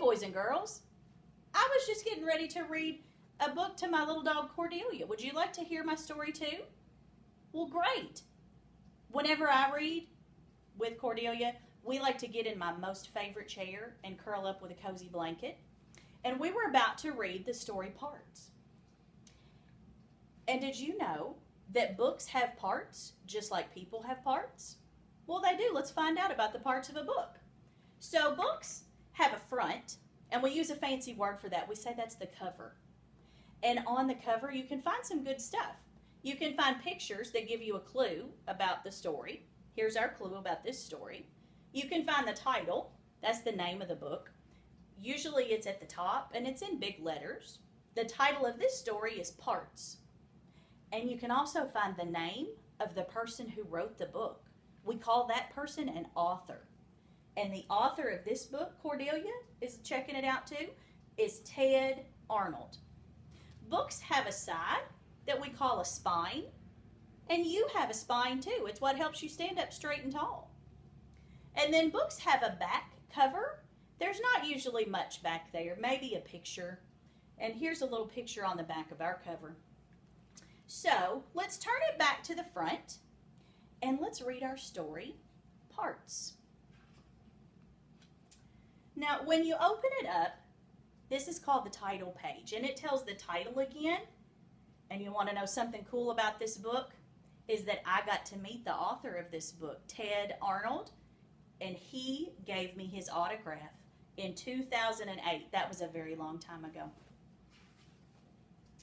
boys and girls. I was just getting ready to read a book to my little dog Cordelia. Would you like to hear my story too? Well, great. Whenever I read with Cordelia, we like to get in my most favorite chair and curl up with a cozy blanket. And we were about to read the story Parts. And did you know that books have parts just like people have parts? Well, they do. Let's find out about the parts of a book. So books have a front, and we use a fancy word for that. We say that's the cover. And on the cover, you can find some good stuff. You can find pictures that give you a clue about the story. Here's our clue about this story. You can find the title. That's the name of the book. Usually it's at the top, and it's in big letters. The title of this story is Parts. And you can also find the name of the person who wrote the book. We call that person an author. And the author of this book, Cordelia is checking it out too, is Ted Arnold. Books have a side that we call a spine, and you have a spine too. It's what helps you stand up straight and tall. And then books have a back cover. There's not usually much back there, maybe a picture. And here's a little picture on the back of our cover. So let's turn it back to the front and let's read our story, Parts. Now, when you open it up, this is called the title page, and it tells the title again. And you want to know something cool about this book? Is that I got to meet the author of this book, Ted Arnold, and he gave me his autograph in 2008. That was a very long time ago.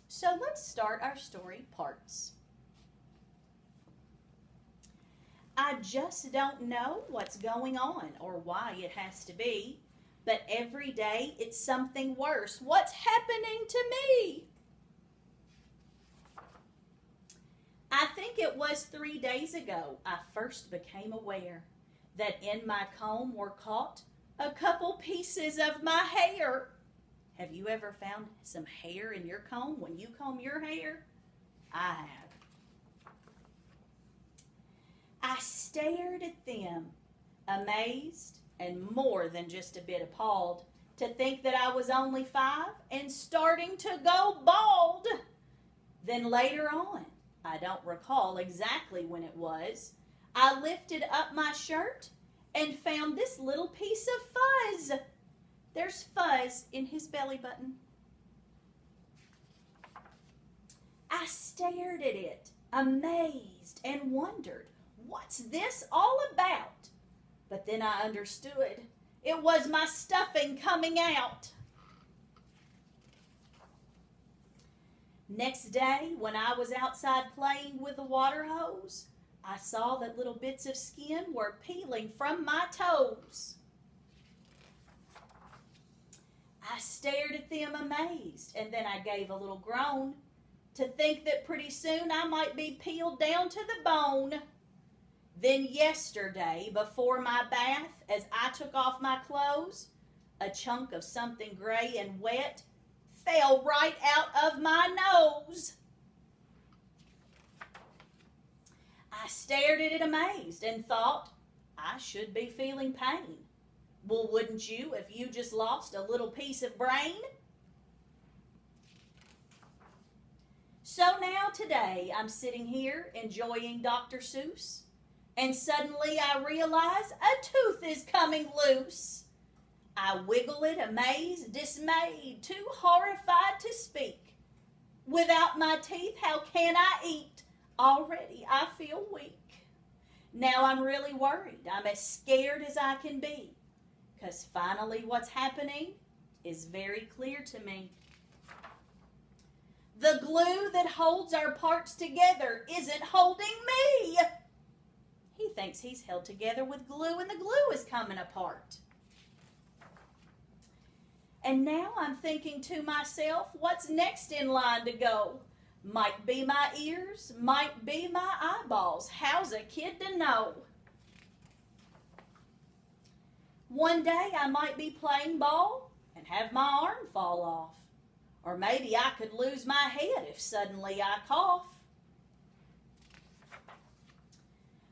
So let's start our story, Parts. I just don't know what's going on or why it has to be, but every day it's something worse. What's happening to me? I think it was 3 days ago I first became aware that in my comb were caught a couple pieces of my hair. Have you ever found some hair in your comb when you comb your hair? I have. I stared at them, amazed and more than just a bit appalled to think that I was only 5 and starting to go bald. Then later on, I don't recall exactly when it was, I lifted up my shirt and found this little piece of fuzz. There's fuzz in his belly button. I stared at it, amazed, and wondered, what's this all about? But then I understood. It was my stuffing coming out. Next day, when I was outside playing with the water hose, I saw that little bits of skin were peeling from my toes. I stared at them amazed, and then I gave a little groan to think that pretty soon I might be peeled down to the bone. Then yesterday, before my bath, as I took off my clothes, a chunk of something gray and wet fell right out of my nose. I stared at it amazed and thought, I should be feeling pain. Well, wouldn't you if you just lost a little piece of brain? So now today I'm sitting here enjoying Dr. Seuss, and suddenly I realize a tooth is coming loose. I wiggle it, amazed, dismayed, too horrified to speak. Without my teeth, how can I eat? Already I feel weak. Now I'm really worried. I'm as scared as I can be, 'cause finally what's happening is very clear to me. The glue that holds our parts together isn't holding me. He thinks he's held together with glue, and the glue is coming apart. And now I'm thinking to myself, what's next in line to go? Might be my ears, might be my eyeballs. How's a kid to know? One day I might be playing ball and have my arm fall off. Or maybe I could lose my head if suddenly I cough.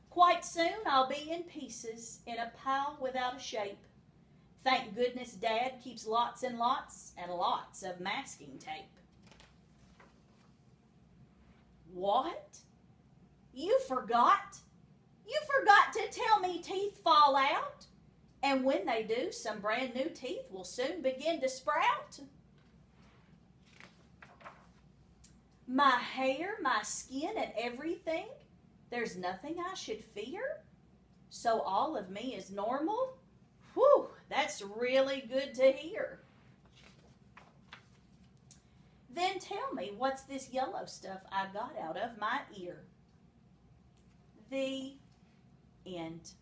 Quite soon I'll be in pieces in a pile without a shape. Thank goodness Dad keeps lots and lots and lots of masking tape. What? You forgot? You forgot to tell me teeth fall out? And when they do, some brand new teeth will soon begin to sprout? My hair, my skin, and everything, there's nothing I should fear? So all of me is normal? Whew, that's really good to hear. Then tell me, what's this yellow stuff I got out of my ear? The end.